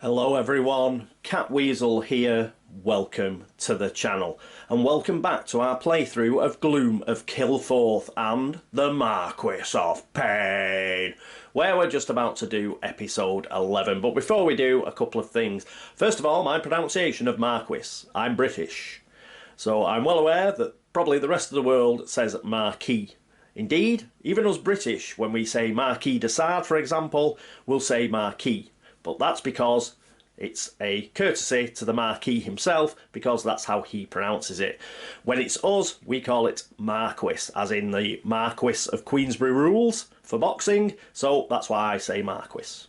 Hello everyone, Catweazle here, welcome to the channel and welcome back to our playthrough of Gloom of Kilforth and the Marquis of Pain, where we're just about to do episode 11. But before we do, a couple of things. First of all, my pronunciation of Marquis. I'm British, so I'm well aware that probably the rest of the world says Marquis. Indeed, even us British, when we say Marquis de Sade, for example, we'll say Marquis. But that's because it's a courtesy to the Marquis himself, because that's how he pronounces it. When it's us, we call it Marquis, as in the Marquis of Queensberry rules for boxing, so that's why I say Marquis.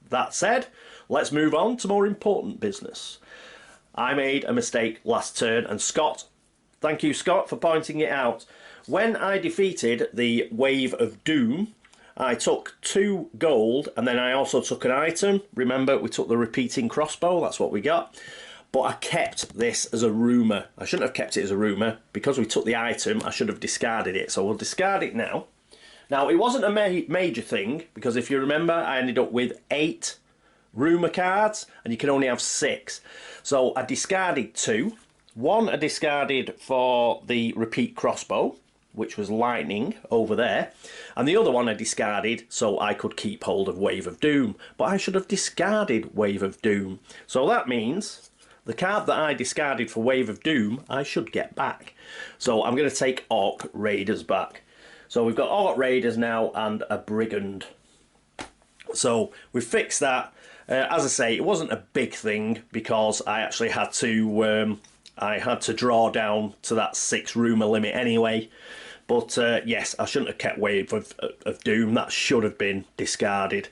That said, let's move on to more important business. I made a mistake last turn, and Scott, thank you Scott for pointing it out. When I defeated the Wave of Doom, I took 2 gold and then I also took an item. Remember, we took the repeating crossbow, that's what we got. But I kept this as a rumour. I shouldn't have kept it as a rumour. Because we took the item, I should have discarded it. So we'll discard it now. Now, it wasn't a major thing, because if you remember, I ended up with 8 rumour cards and you can only have 6. So I discarded 2. One I discarded for the repeat crossbow, which was lightning over there, and the other one I discarded so I could keep hold of Wave of Doom, but I should have discarded Wave of Doom. So that means the card that I discarded for Wave of Doom I should get back. So I'm going to take Orc Raiders back. So we've got Orc Raiders now and a Brigand. So we fixed that. As I say, it wasn't a big thing because I actually had to draw down to that 6 rumour limit anyway. But yes, I shouldn't have kept Wave of Doom. That should have been discarded.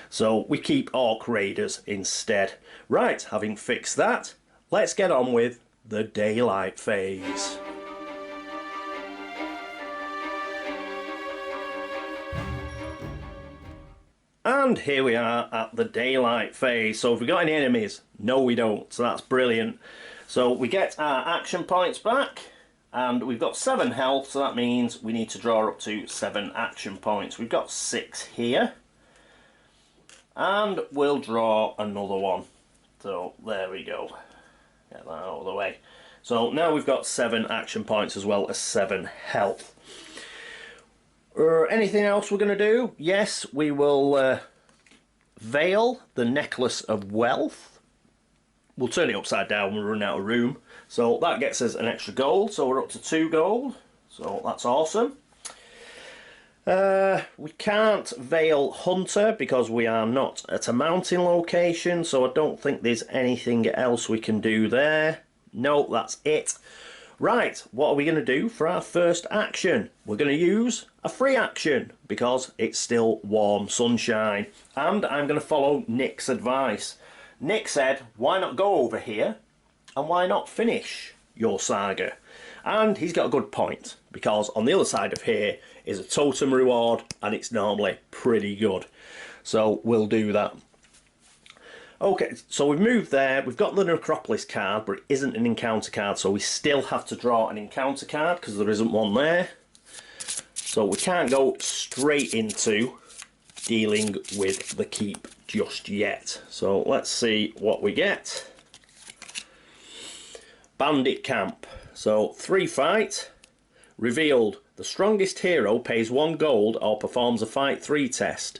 So we keep Orc Raiders instead. Right, having fixed that, let's get on with the daylight phase. And here we are at the daylight phase. So have we got any enemies? No, we don't. So that's brilliant. So we get our action points back, and we've got 7 health, so that means we need to draw up to 7 action points. We've got 6 here, and we'll draw another one. So there we go. Get that out of the way. So now we've got 7 action points as well as 7 health. Anything else we're going to do? Yes, we will veil the Necklace of Wealth. We'll turn it upside down when we run out of room. So that gets us an extra gold. So we're up to 2 gold. So that's awesome. We can't veil Hunter because we are not at a mountain location. So I don't think there's anything else we can do there. No, that's it. Right, what are we going to do for our first action? We're going to use a free action because it's still warm sunshine. And I'm going to follow Nick's advice. Nick said, why not go over here and why not finish your saga? And he's got a good point, because on the other side of here is a totem reward and it's normally pretty good. So we'll do that. Okay, so we've moved there. We've got the Necropolis card, but it isn't an encounter card, so we still have to draw an encounter card because there isn't one there. So we can't go straight into dealing with the keep just yet. So let's see what we get. Bandit Camp. So 3 fight. Revealed. The strongest hero pays 1 gold or performs a fight 3 test.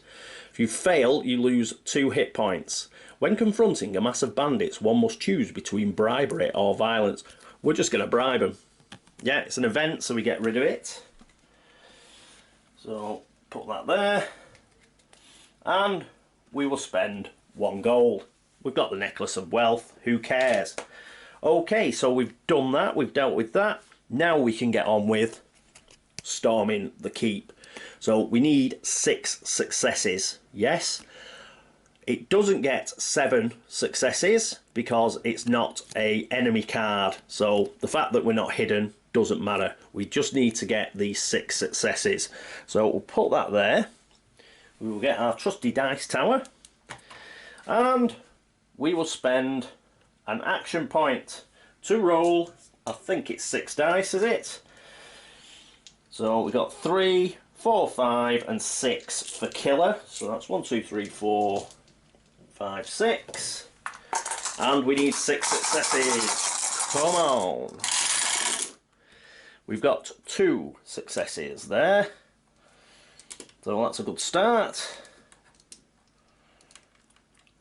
If you fail, you lose 2 hit points. When confronting a mass of bandits, one must choose between bribery or violence. We're just going to bribe them. Yeah, it's an event, so we get rid of it. So put that there. And we will spend 1 gold. We've got the Necklace of Wealth, who cares? Okay, so we've done that, we've dealt with that. Now we can get on with storming the keep. So we need 6 successes, yes. It doesn't get 7 successes because it's not an enemy card. So the fact that we're not hidden doesn't matter. We just need to get these 6 successes. So we'll put that there. We will get our trusty dice tower, and we will spend an action point to roll. I think it's 6 dice, is it? So we've got 3, 4, 5 and 6 for killer. So that's 1, 2, 3, 4, 5, 6. And we need 6 successes. Come on. We've got 2 successes there. So that's a good start.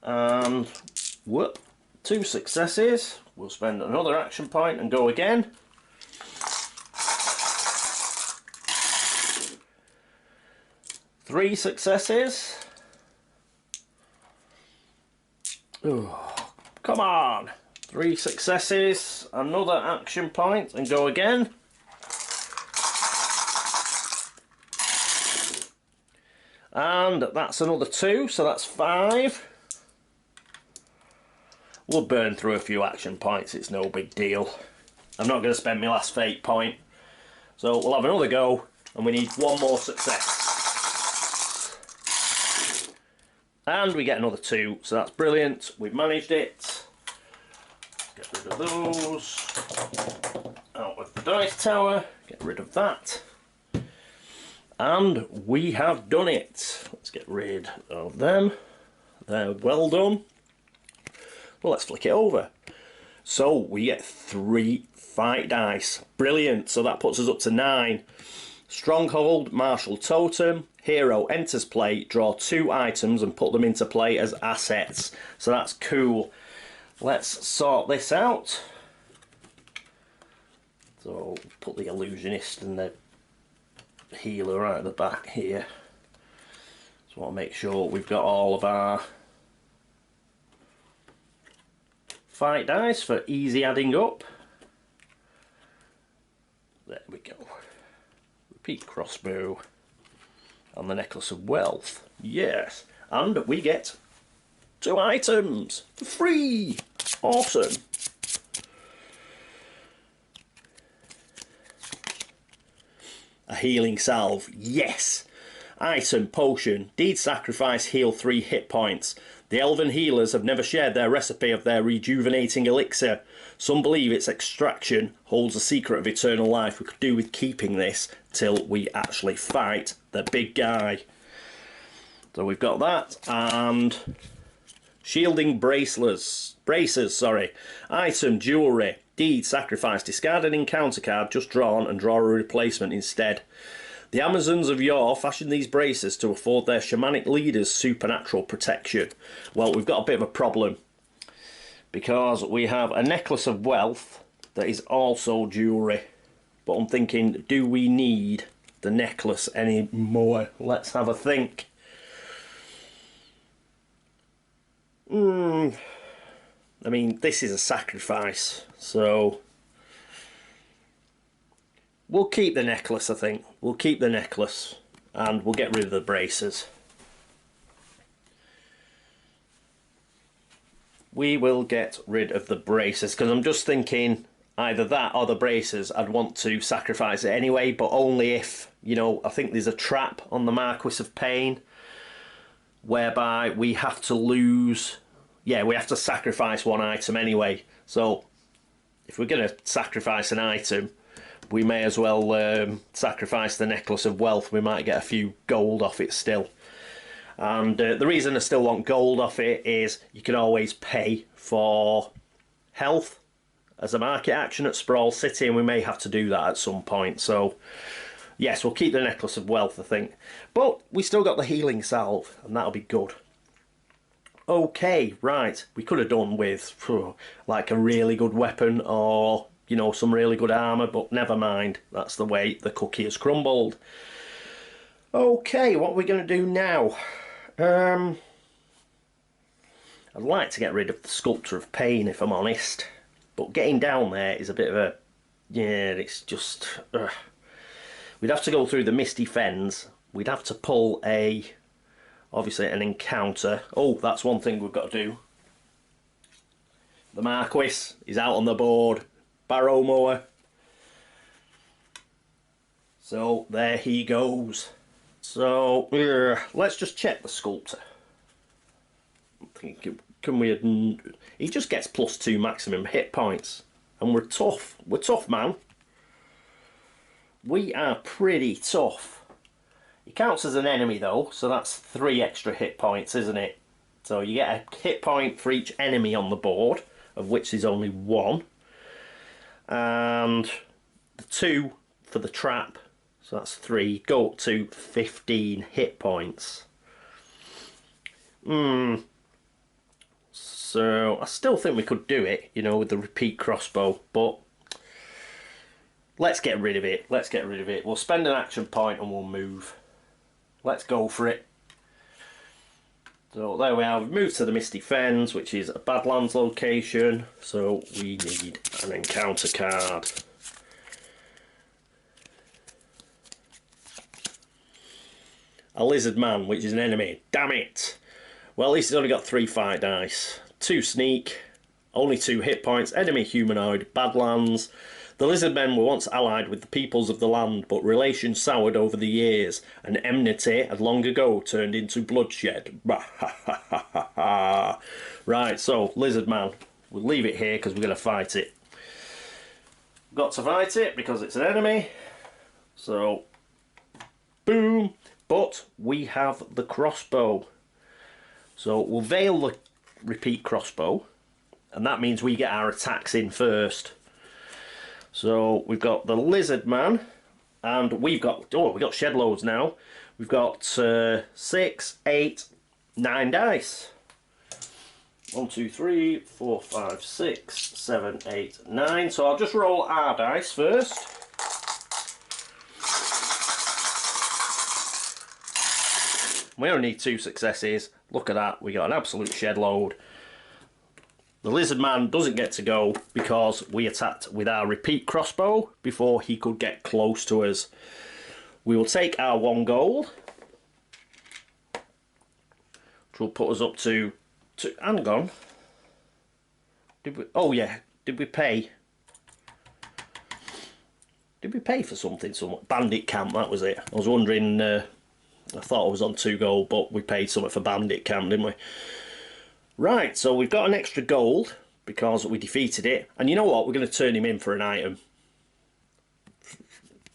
And whoop, 2 successes. We'll spend another action point and go again. Three successes. Oh, come on. 3 successes. Another action point and go again. And that's another 2, so that's 5. We'll burn through a few action points, it's no big deal. I'm not going to spend my last fate point. So we'll have another go, and we need 1 more success. And we get another 2, so that's brilliant. We've managed it. Get rid of those. Out with the dice tower. Get rid of that. And we have done it. Let's get rid of them. They're well done. Well, let's flick it over. So we get 3 fight dice. Brilliant. So that puts us up to 9. Stronghold, martial totem. Hero enters play. Draw 2 items and put them into play as assets. So that's cool. Let's sort this out. So put the illusionist and the healer right at the back here. So I want to make sure we've got all of our fight dice for easy adding up. There we go. Repeat crossbow and the necklace of wealth. Yes, and we get 2 items for free. Awesome. A healing salve, yes. Item, potion, deed sacrifice, heal 3 hit points. The elven healers have never shared their recipe of their rejuvenating elixir. Some believe its extraction holds a secret of eternal life. We could do with keeping this till we actually fight the big guy. So we've got that, and shielding braces, item, jewellery, deed, sacrifice, discard an encounter card just drawn and draw a replacement instead. The Amazons of yore fashioned these braces to afford their shamanic leaders supernatural protection. Well, we've got a bit of a problem, because we have a necklace of wealth that is also jewellery. But I'm thinking, do we need the necklace anymore? Let's have a think. I mean, this is a sacrifice, so we'll keep the necklace, I think. We'll keep the necklace, and we'll get rid of the braces. We will get rid of the braces, because I'm just thinking either that or the braces. I'd want to sacrifice it anyway, but only if, you know, I think there's a trap on the Marquis of Pain whereby we have to lose, yeah, we have to sacrifice 1 item anyway. So if we're going to sacrifice an item, we may as well sacrifice the necklace of wealth. We might get a few gold off it still. And the reason I still want gold off it is you can always pay for health as a market action at Sprawl City, and we may have to do that at some point. So yes, we'll keep the necklace of wealth, I think. But we still got the healing salve, and that'll be good. Okay, right. We could have done with like a really good weapon, or, you know, some really good armour, but never mind. That's the way the cookie has crumbled. Okay, what are we going to do now? I'd like to get rid of the Sculptor of Pain, if I'm honest. But getting down there is a bit of a... yeah, it's just... we'd have to go through the Misty Fens. We'd have to pull a... obviously an encounter. Oh, that's one thing we've got to do. The Marquis is out on the board. Barrow mower. So there he goes. So let's just check the Sculptor. I think, can we... he just gets +2 maximum hit points, and we're tough. We're tough, man. We are pretty tough. He counts as an enemy though, so that's 3 extra hit points, isn't it? So you get a hit point for each enemy on the board, of which there's only one. And the 2 for the trap, so that's 3, go up to 15 hit points. So I still think we could do it, you know, with the repeat crossbow, but let's get rid of it. Let's get rid of it. We'll spend an action point and we'll move. Let's go for it. So there we are. We've moved to the Misty Fens, which is a Badlands location. So we need an encounter card. A lizard man, which is an enemy. Damn it! Well, at least he's only got 3 fight dice. 2 sneak, only 2 hit points, enemy humanoid, Badlands. The lizard men were once allied with the peoples of the land, but relations soured over the years, and enmity had long ago turned into bloodshed. Right, so, lizard man. We'll leave it here because we're going to fight it. Got to fight it because it's an enemy. So, boom. But we have the crossbow. So we'll veil the repeat crossbow, and that means we get our attacks in first. So we've got the lizard man, and we've got shed loads now. We've got 6, 8, 9 dice. 1, 2, 3, 4, 5, 6, 7, 8, 9. So I'll just roll our dice first. We only need 2 successes. Look at that, we got an absolute shed load. The lizard man doesn't get to go because we attacked with our repeat crossbow before he could get close to us. We will take our 1 gold, which will put us up to hang on. Did we? Oh yeah, did we pay? Did we pay for something? Bandit camp, that was it. I was wondering. I thought I was on 2 gold, but we paid something for bandit camp, didn't we? Right, so we've got an extra gold because we defeated it. And you know what? We're going to turn him in for an item.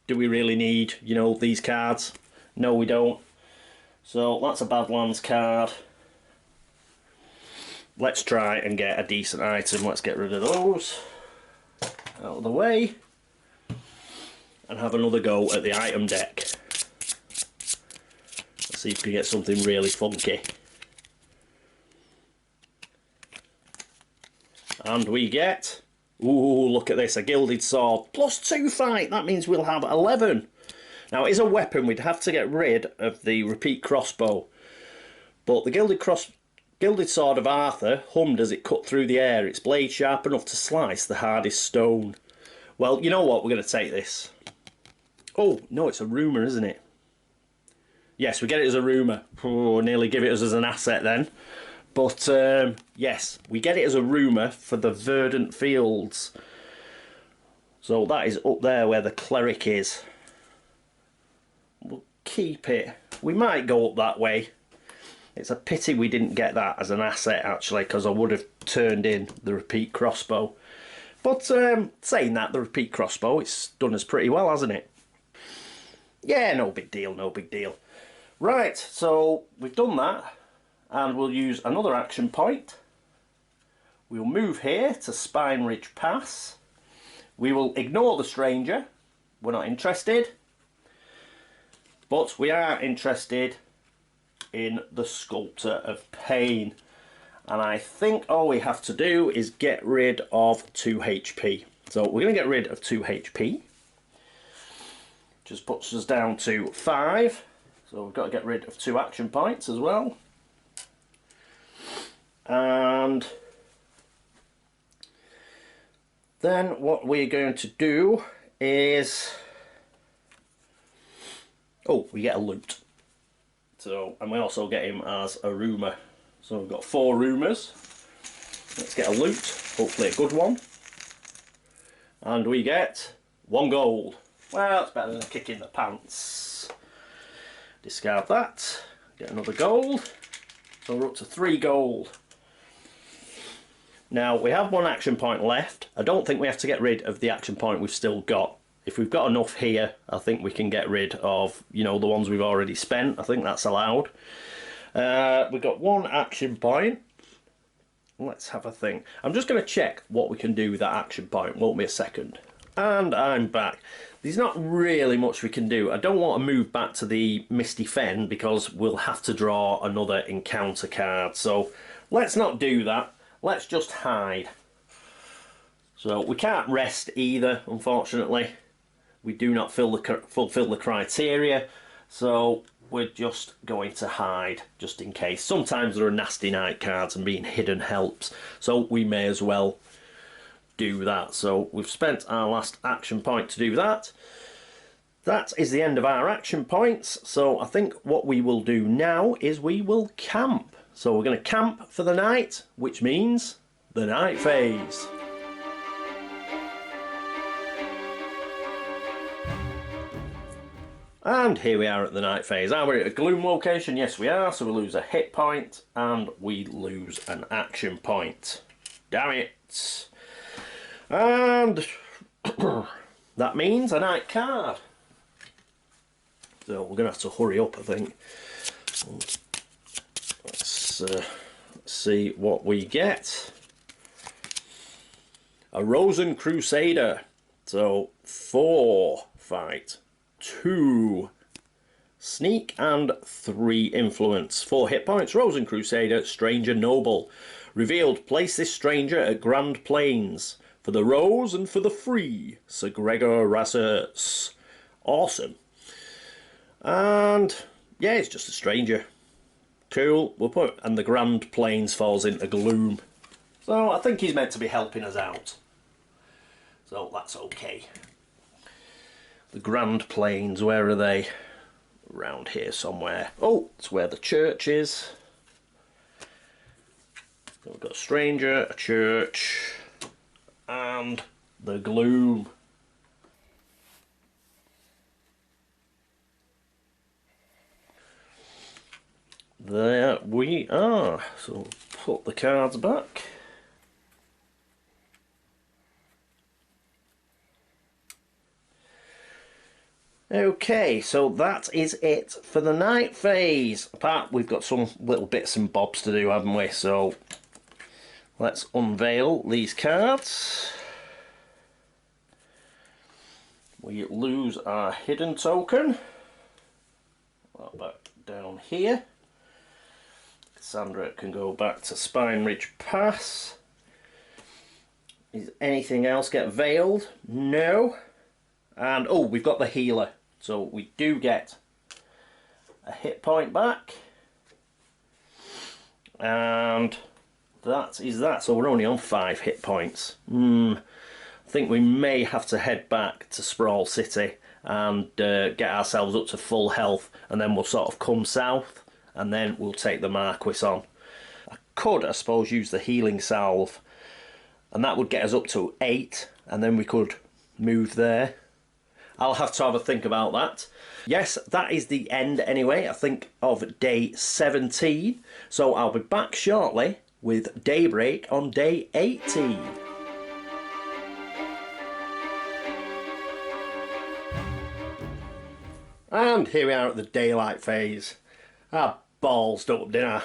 Do we really need, you know, these cards? No, we don't. So that's a Badlands card. Let's try and get a decent item. Let's get rid of those out of the way and have another go at the item deck. Let's see if we can get something really funky. And we get, ooh, look at this, a gilded sword. +2 fight, that means we'll have 11. Now it is a weapon, we'd have to get rid of the repeat crossbow. But the gilded sword of Arthur hummed as it cut through the air, its blade sharp enough to slice the hardest stone. Well, you know what, we're going to take this. Oh, no, it's a rumour, isn't it? Yes, we get it as a rumour. Oh, nearly give it us as an asset then. But, yes, we get it as a rumour for the verdant fields. So that is up there where the cleric is. We'll keep it. We might go up that way. It's a pity we didn't get that as an asset, actually, because I would have turned in the repeat crossbow. But, saying that, the repeat crossbow, it's done us pretty well, hasn't it? Yeah, no big deal, no big deal. Right, so we've done that. And we'll use another action point. We'll move here to Spine Ridge Pass. We will ignore the stranger. We're not interested. But we are interested in the Sculptor of Pain. And I think all we have to do is get rid of 2 HP. So we're going to get rid of 2 HP. Just puts us down to 5. So we've got to get rid of 2 action points as well. And then what we're going to do is, oh, we get a loot. So, and we also get him as a rumour. So we've got 4 rumours. Let's get a loot, hopefully a good one. And we get 1 gold. Well, it's better than a kick in the pants. Discard that. Get another gold. So we're up to 3 gold. Now, we have 1 action point left. I don't think we have to get rid of the action point we've still got. If we've got enough here, I think we can get rid of, you know, the ones we've already spent. I think that's allowed. We've got one action point. Let's have a think. I'm just going to check what we can do with that action point. Won't be a second. And I'm back. There's not really much we can do. I don't want to move back to the Misty Fen because we'll have to draw another encounter card. So let's not do that. Let's just hide. So we can't rest either, unfortunately. We do not fulfill the criteria. So we're just going to hide, just in case. Sometimes there are nasty night cards and being hidden helps. So we may as well do that. So we've spent our last action point to do that. That is the end of our action points. So I think what we will do now is we will camp. So we're going to camp for the night, which means the night phase. And here we are at the night phase. Are we at a gloom location? Yes, we are. So we lose a hit point and we lose an action point. Damn it. And that means a night card. So we're going to have to hurry up, I think. Let's see what we get. A Rosen Crusader. So 4 fight, 2 sneak and 3 influence. 4 hit points. Rosen Crusader, Stranger Noble. Revealed, place this stranger at Grand Plains. For the rose and for the free, Sir Gregor Rassus. Awesome. And yeah, it's just a stranger. Cool. We'll put, and the Grand Plains falls into gloom. So I think he's meant to be helping us out. So that's okay. The Grand Plains, where are they? Around here somewhere. Oh, it's where the church is. So we've got a stranger, a church, and the gloom. There we are. So put the cards back. Okay, so that is it for the night phase. Apart, we've got some little bits and bobs to do, haven't we? So let's unveil these cards. We lose our hidden token. That back down here. Cassandra can go back to Spine Ridge Pass. Is anything else get veiled? No. And oh, we've got the healer. So we do get a hit point back. And that is that. So we're only on 5 hit points. I think we may have to head back to Sprawl City and get ourselves up to full health, and then we'll sort of come south and then we'll take the Marquis on. I could, I suppose, use the healing salve, and that would get us up to 8, and then we could move there. I'll have to have a think about that. Yes, that is the end anyway, I think, of day 17. So I'll be back shortly with Daybreak on day 18. And here we are at the daylight phase. I ballsed up, didn't I?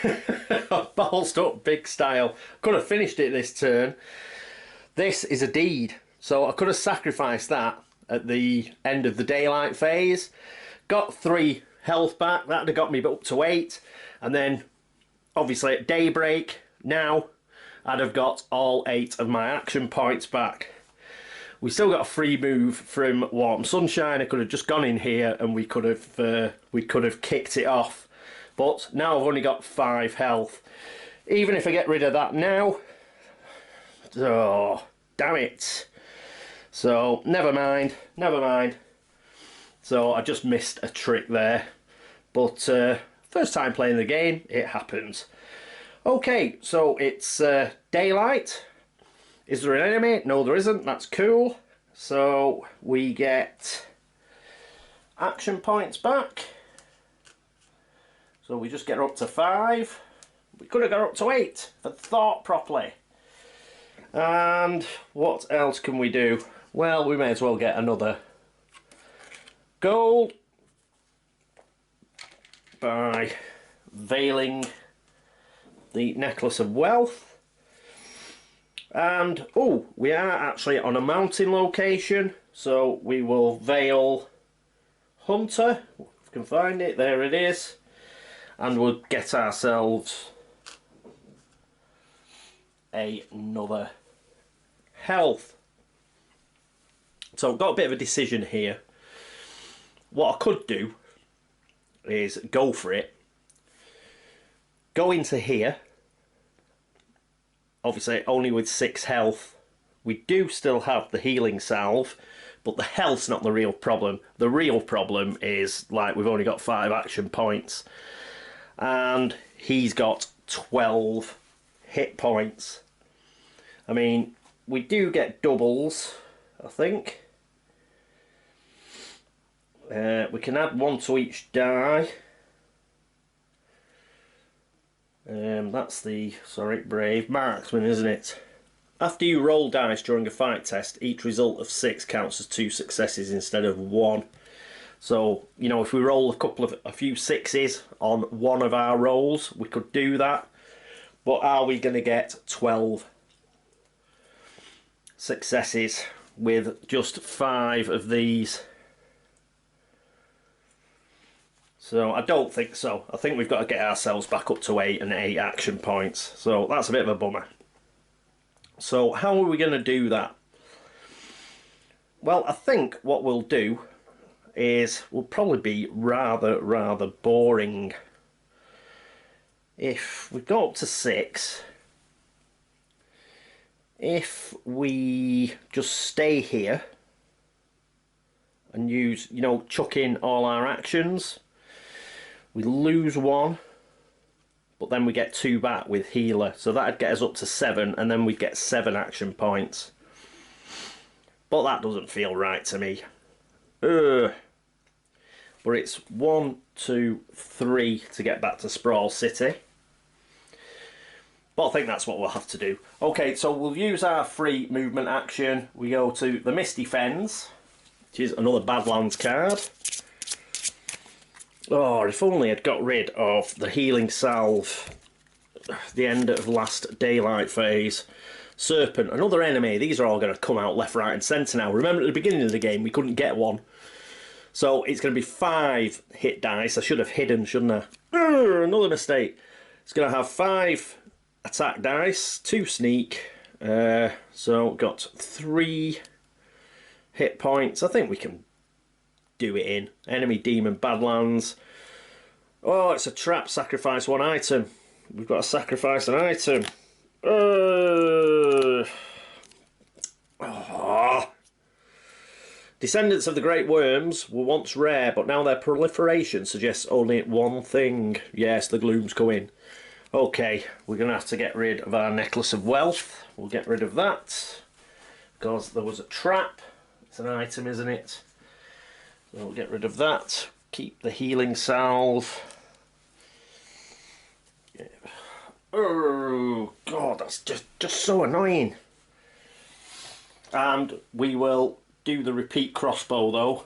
I ballsed up big style. Could have finished it this turn. This is a deed, so I could have sacrificed that at the end of the daylight phase. Got 3 health back. That would have got me up to 8. And then, obviously, at daybreak, now, I'd have got all 8 of my action points back. We still got a free move from Warm Sunshine. I could have just gone in here and we could have kicked it off. But now I've only got 5 health. Even if I get rid of that now, oh, damn it. So never mind, never mind. So I just missed a trick there. But first time playing the game, it happens. Okay, so it's daylight. Is there an enemy? No, there isn't. That's cool. So we get action points back. So we just get up to 5. We could have got up to 8 if I'd thought properly. And what else can we do? Well, we may as well get another gold by veiling the Necklace of Wealth. And, oh, we are actually on a mountain location, so we will veil Hunter, if we can find it, there it is, and we'll get ourselves another health. So I've got a bit of a decision here. What I could do is go for it, go into here, obviously only with 6 health. We do still have the healing salve, but the health's not the real problem. The real problem is, like, we've only got 5 action points, and he's got 12 hit points. I mean, we do get doubles, I think. We can add 1 to each die. That's the, brave marksman, isn't it? After you roll dice during a fight test, each result of 6 counts as 2 successes instead of 1. So, you know, if we roll a few 6s on one of our rolls, we could do that. But are we going to get 12 successes with just 5 of these? So I don't think so. I think we've got to get ourselves back up to 8 and 8 action points. So that's a bit of a bummer. So how are we going to do that? Well, I think what we'll do is we'll probably be rather boring. If we go up to 6, if we just stay here and use, you know, chuck in all our actions, we lose 1, but then we get 2 back with healer, so that'd get us up to 7, and then we'd get 7 action points. But that doesn't feel right to me. But it's 1, 2, 3 to get back to Sprawl City. But I think that's what we'll have to do. Okay, so we'll use our free movement action. We go to the Misty Fens, which is another Badlands card. Oh, if only I'd got rid of the healing salve at the end of last daylight phase. Serpent, another enemy. These are all going to come out left, right and centre now. Remember at the beginning of the game we couldn't get one. So it's going to be 5 hit dice. I should have hidden, shouldn't I? Another mistake. It's going to have 5 attack dice, 2 sneak. So got 3 hit points. I think we can do it in. Enemy demon Badlands. Oh, it's a trap. Sacrifice 1 item. We've got to sacrifice an item. Descendants of the Great Worms were once rare, but now their proliferation suggests only one thing. Yes, the gloom's coming. Okay, we're going to have to get rid of our Necklace of Wealth. We'll get rid of that, because there was a trap. It's an item, isn't it? So we'll get rid of that. Keep the healing salve. Yeah. Oh, God, that's just so annoying. And we will do the repeat crossbow, though.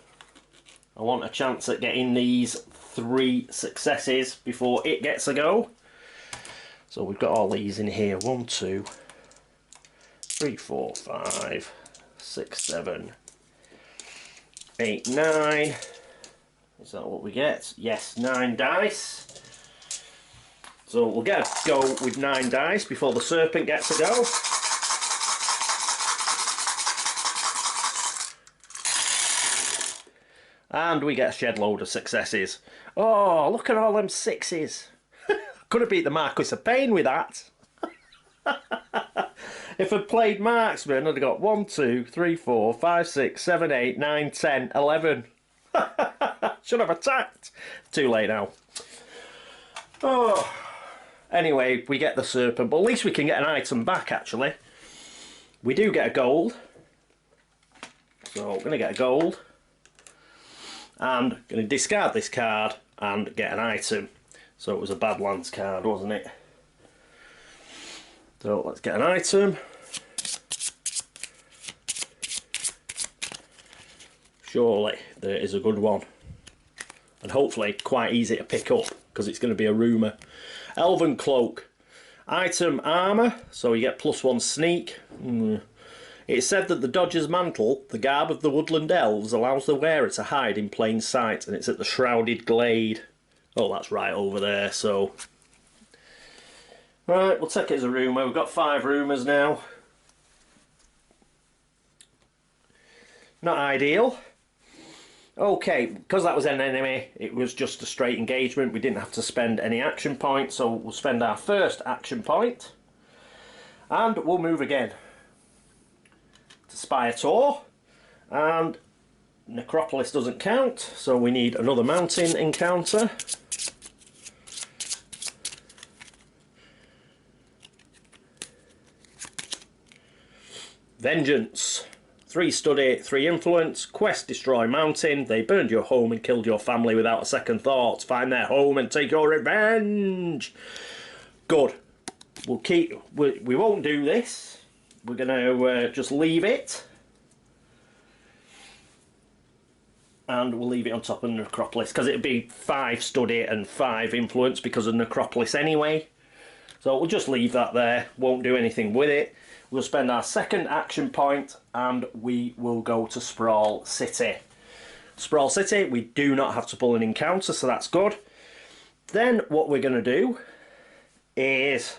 I want a chance at getting these 3 successes before it gets a go. So we've got all these in here. 1, 2, 3, 4, 5, 6, 7, 8, 9. Is that what we get? Yes, 9 dice. So we'll get a go with 9 dice before the serpent gets a go. And we get a shed load of successes. Oh, look at all them 6s. Could have beat the Marquis of Pain with that. If I'd played marksman, I'd have got 1, 2, 3, 4, 5, 6, 7, 8, 9, 10, 11. Should have attacked. Too late now. Oh. Anyway, we get the serpent, but at least we can get an item back, actually. We do get a gold. So we're going to get a gold. And going to discard this card and get an item. So it was a Badlands card, wasn't it? So let's get an item. Surely there is a good one. and hopefully quite easy to pick up because it's going to be a rumour. Elven Cloak. Item armour, so you get +1 sneak. It's said that the Dodger's Mantle, the garb of the woodland elves, allows the wearer to hide in plain sight, and it's at the Shrouded Glade. Oh, that's right over there, so... Right, we'll take it as a rumour. We've got 5 rumours now. Not ideal. Okay, because that was an enemy, it was just a straight engagement. We didn't have to spend any action points, so we'll spend our first action point. And we'll move again to Spire Tor. And Necropolis doesn't count, so we need another mountain encounter. Vengeance. 3 study, 3 influence, quest destroy mountain. They burned your home and killed your family without a second thought. Find their home and take your revenge. Good. We'll keep. We won't do this. We're going to just leave it. And we'll leave it on top of the Necropolis because it'd be 5 study and 5 influence because of Necropolis anyway. So we'll just leave that there. Won't do anything with it. We'll spend our second action point and we will go to Sprawl City. Sprawl City, we do not have to pull an encounter, so that's good. Then what we're going to do is,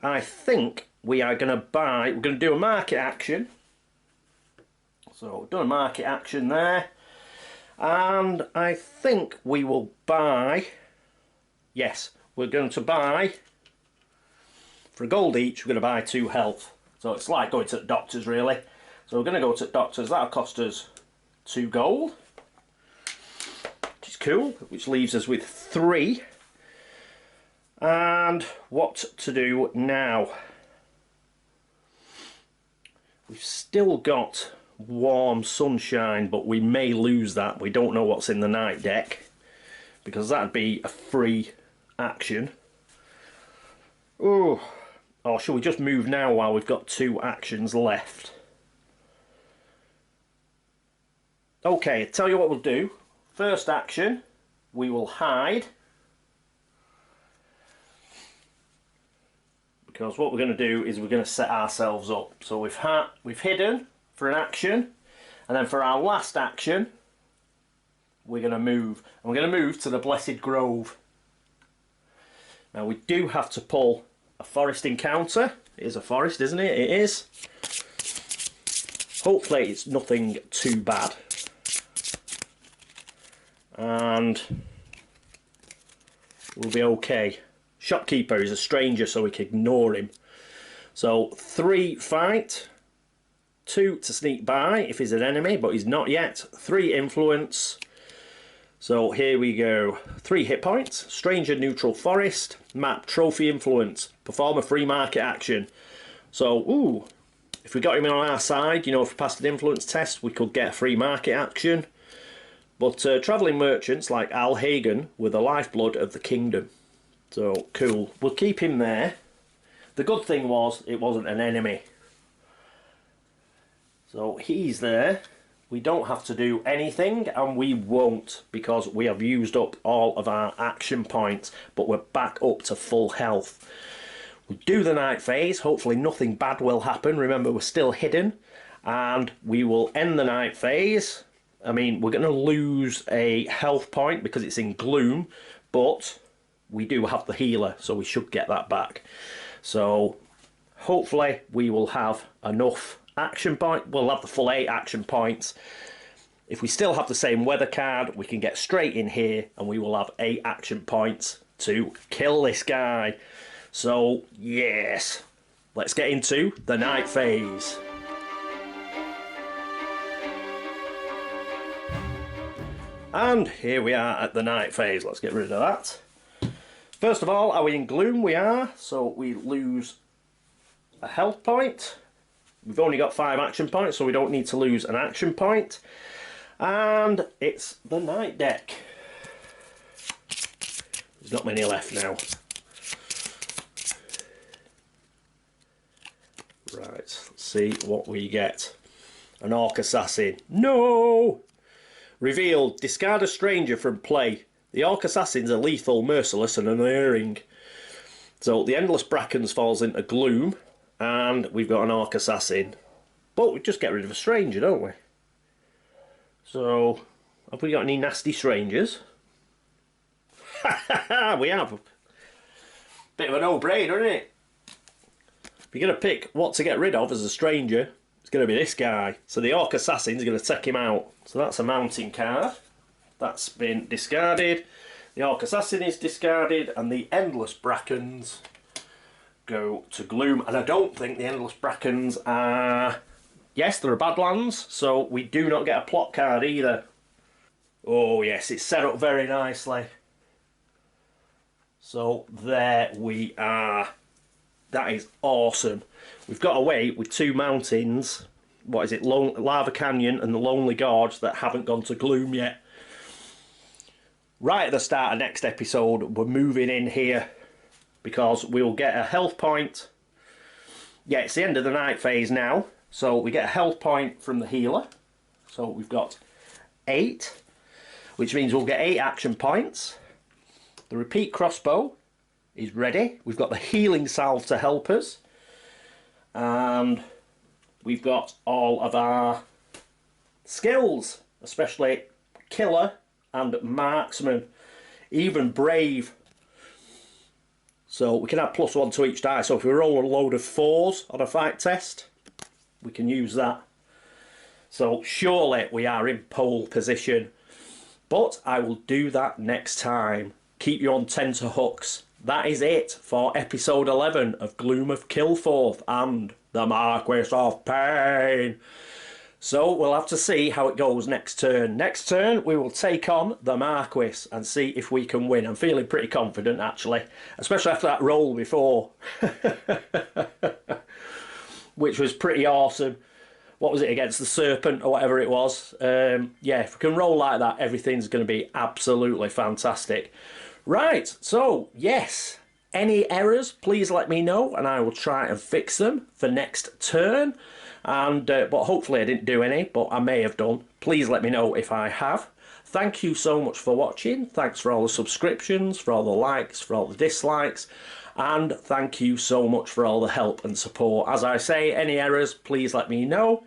I think we are going to buy, we're going to do a market action. So we've done a market action there. And I think we will buy, yes, we're going to buy, for a gold each, we're going to buy 2 health. So it's like going to the doctors, really. So we're going to go to the doctors. That'll cost us 2 gold, which is cool, which leaves us with 3. And what to do now? We've still got warm sunshine, but we may lose that. We don't know what's in the night deck, because that'd be a free action. Oh. Or shall we just move now while we've got 2 actions left? Okay, tell you what we'll do. First action, we will hide. Because what we're going to do is we're going to set ourselves up. So we've hidden for an action. And then for our last action, we're going to move. And we're going to move to the Blessed Grove. Now we do have to pull a forest encounter. It is a forest, isn't it? It is. Hopefully it's nothing too bad. And we'll be okay. Shopkeeper is a stranger, so we can ignore him. So 3 fight, 2 to sneak by if he's an enemy, but he's not yet. 3 influence. So here we go. 3 hit points. Stranger neutral forest. Map trophy influence. Perform a free market action. So, ooh, if we got him on our side, you know, if we passed an influence test, we could get a free market action. But travelling merchants like Al Hagen were the lifeblood of the kingdom. So, cool. We'll keep him there. The good thing was, it wasn't an enemy. So, he's there. We don't have to do anything, and we won't, because we have used up all of our action points, but we're back up to full health. We'll do the night phase. Hopefully nothing bad will happen. Remember, we're still hidden, and we will end the night phase. I mean, we're going to lose a health point because it's in gloom, but we do have the healer, so we should get that back. So hopefully we will have enough action point. We'll have the full 8 action points. If we still have the same weather card, we can get straight in here and we will have 8 action points to kill this guy. So yes, let's get into the night phase. And here we are at the night phase. Let's get rid of that. First of all, are we in gloom? We are. So we lose a health point. We've only got 5 action points, so we don't need to lose an action point. And it's the night deck. There's not many left now. Right, let's see what we get. An Orc Assassin. No! Revealed, discard a stranger from play. The Orc Assassins are lethal, merciless and unerring. So the Endless Brackens falls into Gloom, and we've got an Orc Assassin. But we just get rid of a stranger, don't we? So, have we got any nasty strangers? We have. Bit of a no-brainer, isn't it? If you're going to pick what to get rid of as a stranger, it's going to be this guy. So the Orc Assassin's going to take him out. So that's a mounting card. That's been discarded. The Orc Assassin is discarded, and the Endless Brackens go to Gloom. And I don't think the Endless Brackens are... Yes, they're a Badlands, so we do not get a plot card either. Oh yes, it's set up very nicely. So there we are. That is awesome. We've got away with two mountains. What is it? Lava Canyon and the Lonely Gorge that haven't gone to Gloom yet. Right at the start of next episode, we're moving in here because we'll get a health point. Yeah, it's the end of the night phase now. So we get a health point from the healer. So we've got 8, which means we'll get 8 action points. The repeat crossbow is ready. We've got the healing salve to help us. And we've got all of our skills, especially killer and marksman, even brave. So we can add +1 to each die. So if we roll a load of 4s on a fight test, we can use that. So surely we are in pole position. But I will do that next time. Keep you on tenterhooks. That is it for episode 11 of Gloom of Kilforth and the Marquis of Pain. So we'll have to see how it goes next turn. Next turn we will take on the Marquis and see if we can win. I'm feeling pretty confident actually, especially after that roll before. Which was pretty awesome. What was it, against the Serpent or whatever it was? Yeah, if we can roll like that, everything's going to be absolutely fantastic. Right, so yes, any errors, please let me know and I will try and fix them for next turn. And but hopefully I didn't do any, but I may have done. Please let me know if I have. Thank you so much for watching. Thanks for all the subscriptions, for all the likes, for all the dislikes. And thank you so much for all the help and support. As I say, any errors, please let me know.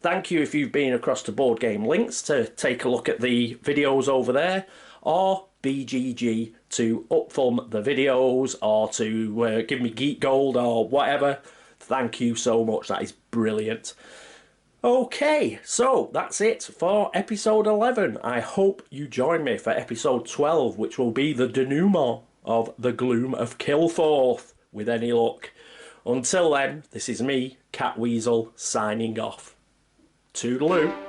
Thank you if you've been across to Board Game Links to take a look at the videos over there, or BGG to upthumb the videos, or to give me Geek Gold or whatever. Thank you so much, that is brilliant. Okay, so that's it for episode 11. I hope you join me for episode 12, which will be the denouement of the Gloom of Kilforth, with any luck. Until then, this is me, Catweazle, signing off. Toodaloo.